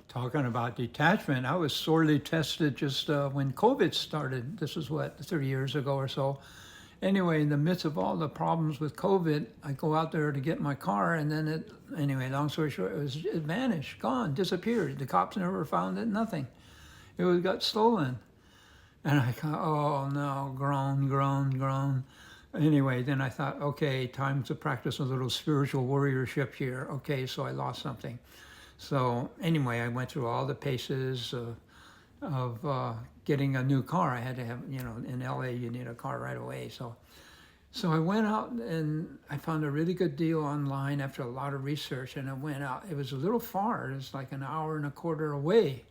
Talking about detachment, I was sorely tested just when COVID started. This was what, 30 years ago or so. Anyway, in the midst of all the problems with COVID, I go out there to get my car, and then anyway, long story short, it vanished, gone, disappeared. The cops never found it, nothing. Got stolen. And I thought, oh no, groan, groan, groan. Anyway, then I thought, okay, time to practice a little spiritual warriorship here. Okay, so I lost something. So anyway, I went through all the paces of getting a new car. I had to have, in LA you need a car right away. So I went out and I found a really good deal online after a lot of research, and I went out. It was a little far. It was like an hour and a quarter away.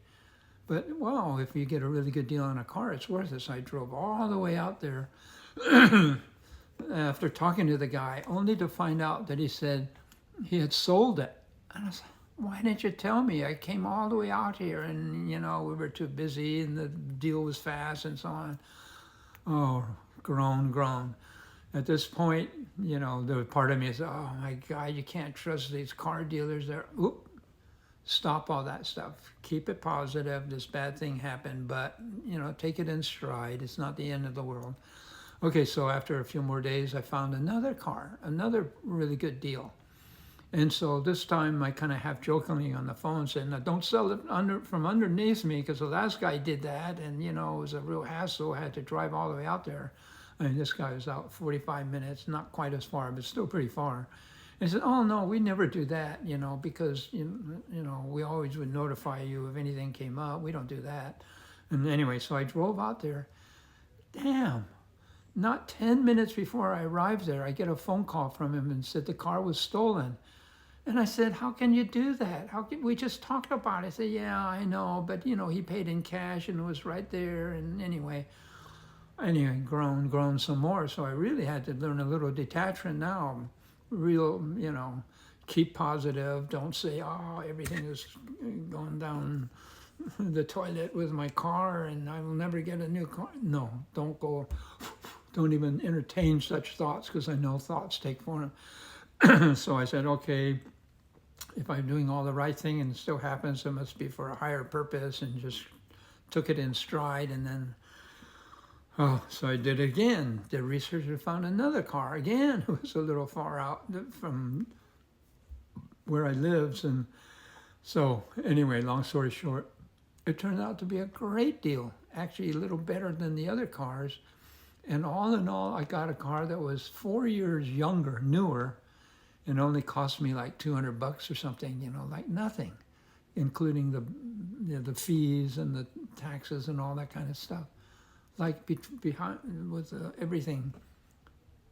But wow, if you get a really good deal on a car, it's worth it. So I drove all the way out there after talking to the guy, only to find out that he said he had sold it. And I was like, why didn't you tell me? I came all the way out here, and we were too busy, and the deal was fast, and so on. Oh, groan, groan. At this point, the part of me is, oh my God, you can't trust these car dealers. Oop, stop all that stuff. Keep it positive. This bad thing happened, but take it in stride. It's not the end of the world. Okay, so after a few more days, I found another car, another really good deal. And so this time I kind of half jokingly on the phone said, "Now don't sell it from underneath me, because the last guy did that, and it was a real hassle. I had to drive all the way out there. I mean, this guy was out 45 minutes, not quite as far, but still pretty far." And he said, "Oh no, we never do that, because we always would notify you if anything came up. We don't do that." And anyway, so I drove out there. Damn. Not 10 minutes before I arrived there, I get a phone call from him and said the car was stolen. And I said, "How can you do that? How can we just talked about it?" I said, "Yeah, I know, but he paid in cash and it was right there." And anyway, grown some more. So I really had to learn a little detachment now. Real, keep positive. Don't say, "Oh, everything is going down the toilet with my car and I will never get a new car." No, don't even entertain such thoughts, because I know thoughts take form. So I said, okay, if I'm doing all the right thing and it still happens, it must be for a higher purpose, and just took it in stride. And then, so I did it again. The researcher found another car again. It was a little far out from where I lived. And so anyway, long story short, it turned out to be a great deal, actually a little better than the other cars. And all in all, I got a car that was 4 years younger, newer, and only cost me like $200 or something, like nothing, including the fees and the taxes and all that kind of stuff. Like behind with everything,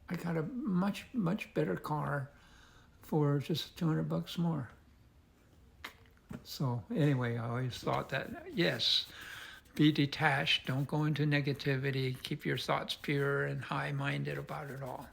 I got a much, much better car for just $200 more. So anyway, I always thought that, yes, be detached, don't go into negativity, keep your thoughts pure and high-minded about it all.